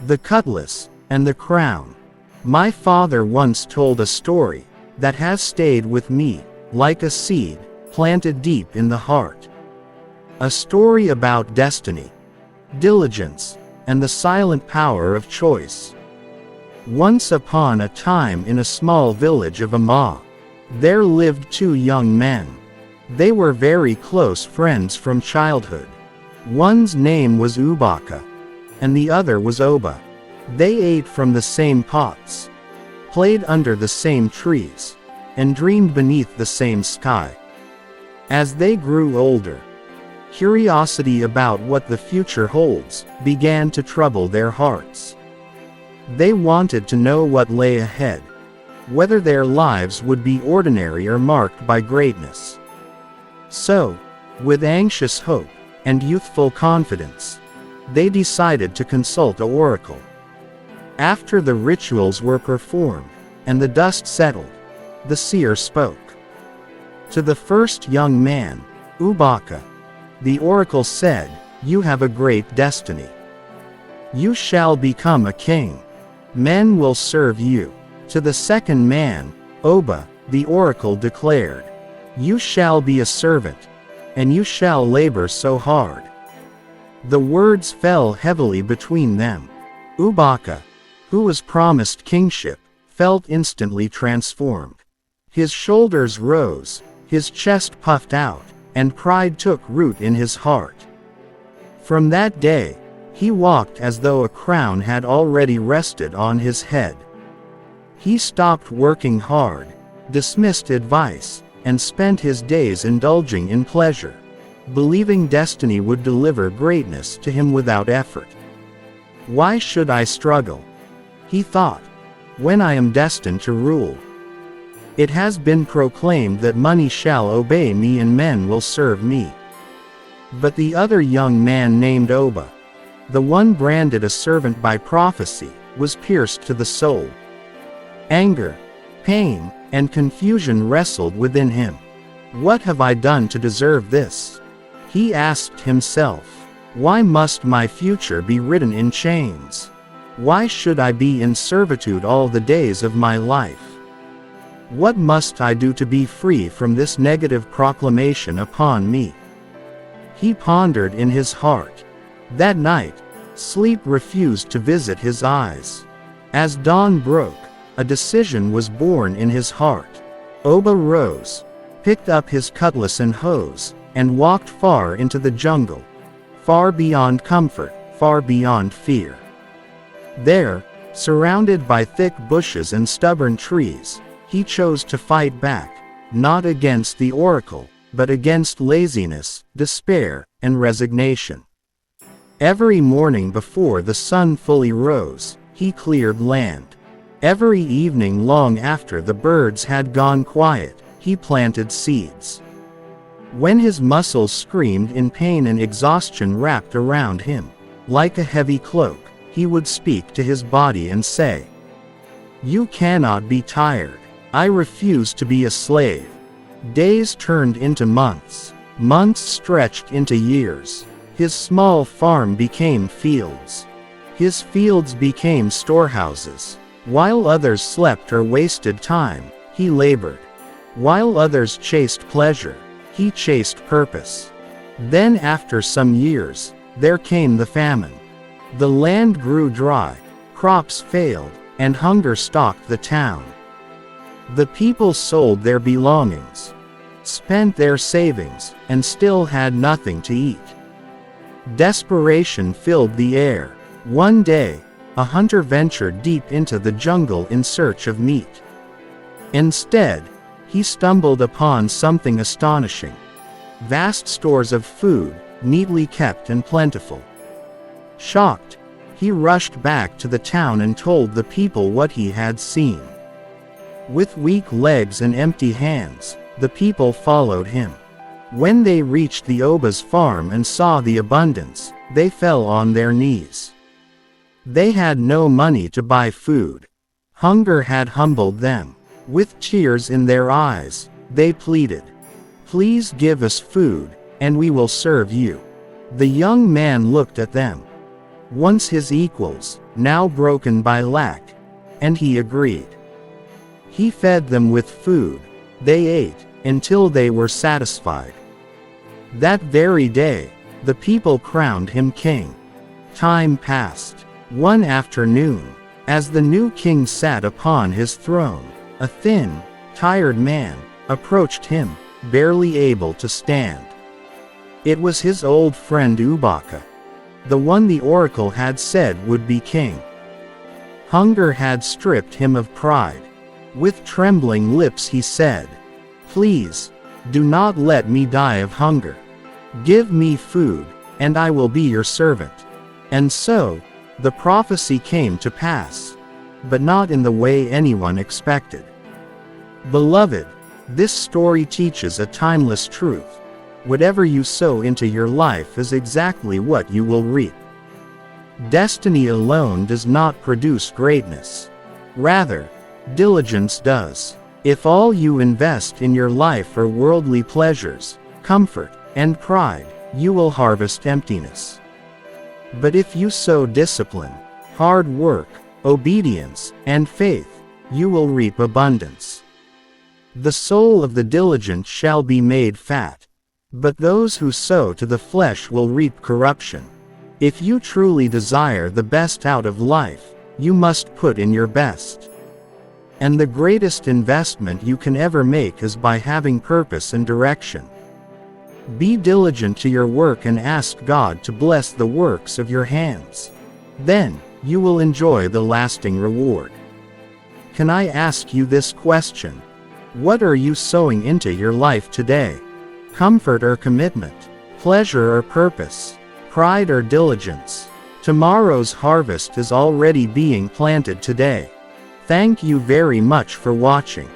The Cutlass and the Crown. My father once told a story that has stayed with me, like a seed planted deep in the heart. A story about destiny, diligence, and the silent power of choice. Once upon a time in a small village of Amma, there lived two young men. They were very close friends from childhood. One's name was Ubaka, and the other was Oba. They ate from the same pots, played under the same trees, and dreamed beneath the same sky. As they grew older, curiosity about what the future holds began to trouble their hearts. They wanted to know what lay ahead, whether their lives would be ordinary or marked by greatness. So, with anxious hope and youthful confidence, they decided to consult an oracle. After the rituals were performed and the dust settled, the seer spoke. To the first young man, Ubaka, the oracle said, "You have a great destiny. You shall become a king. Men will serve you." To the second man, Oba, the oracle declared, "You shall be a servant, and you shall labor so hard." The words fell heavily between them. Ubaka, who was promised kingship, felt instantly transformed. His shoulders rose, his chest puffed out, and pride took root in his heart. From that day, he walked as though a crown had already rested on his head. He stopped working hard, dismissed advice, and spent his days indulging in pleasure, believing destiny would deliver greatness to him without effort. "Why should I struggle?" he thought, "when I am destined to rule? It has been proclaimed that money shall obey me and men will serve me." But the other young man named Oba, the one branded a servant by prophecy, was pierced to the soul. Anger, pain, and confusion wrestled within him. "What have I done to deserve this?" he asked himself. "Why must my future be written in chains? Why should I be in servitude all the days of my life? What must I do to be free from this negative proclamation upon me?" He pondered in his heart. That night, sleep refused to visit his eyes. As dawn broke, a decision was born in his heart. Oba rose, picked up his cutlass and hose, and walked far into the jungle, far beyond comfort, far beyond fear. There, surrounded by thick bushes and stubborn trees, he chose to fight back, not against the oracle, but against laziness, despair, and resignation. Every morning before the sun fully rose, he cleared land. Every evening long after the birds had gone quiet, he planted seeds. When his muscles screamed in pain and exhaustion wrapped around him, like a heavy cloak, he would speak to his body and say, "You cannot be tired. I refuse to be a slave." Days turned into months. Months stretched into years. His small farm became fields. His fields became storehouses. While others slept or wasted time, he labored. While others chased pleasure, he chased purpose. Then after some years, there came the famine. The land grew dry, crops failed, and hunger stalked the town. The people sold their belongings, spent their savings, and still had nothing to eat. Desperation filled the air. One day, a hunter ventured deep into the jungle in search of meat. Instead, he stumbled upon something astonishing. Vast stores of food, neatly kept and plentiful. Shocked, he rushed back to the town and told the people what he had seen. With weak legs and empty hands, the people followed him. When they reached the Oba's farm and saw the abundance, they fell on their knees. They had no money to buy food. Hunger had humbled them. With tears in their eyes, they pleaded, "Please give us food, and we will serve you." The young man looked at them. Once his equals, now broken by lack, and he agreed. He fed them with food. They ate until they were satisfied. That very day, the people crowned him king. Time passed. One afternoon, as the new king sat upon his throne, a thin, tired man approached him, barely able to stand. It was his old friend Ubaka, the one the oracle had said would be king. Hunger had stripped him of pride. With trembling lips he said, "Please, do not let me die of hunger. Give me food, and I will be your servant." And so, the prophecy came to pass, but not in the way anyone expected. Beloved, this story teaches a timeless truth. Whatever you sow into your life is exactly what you will reap. Destiny alone does not produce greatness. Rather, diligence does. If all you invest in your life are worldly pleasures, comfort, and pride, you will harvest emptiness. But if you sow discipline, hard work, obedience, and faith, you will reap abundance. The soul of the diligent shall be made fat, but those who sow to the flesh will reap corruption. If you truly desire the best out of life, you must put in your best. And the greatest investment you can ever make is by having purpose and direction. Be diligent to your work and ask God to bless the works of your hands. Then, you will enjoy the lasting reward. Can I ask you this question? What are you sowing into your life today? Comfort or commitment? Pleasure or purpose? Pride or diligence? Tomorrow's harvest is already being planted today. Thank you very much for watching.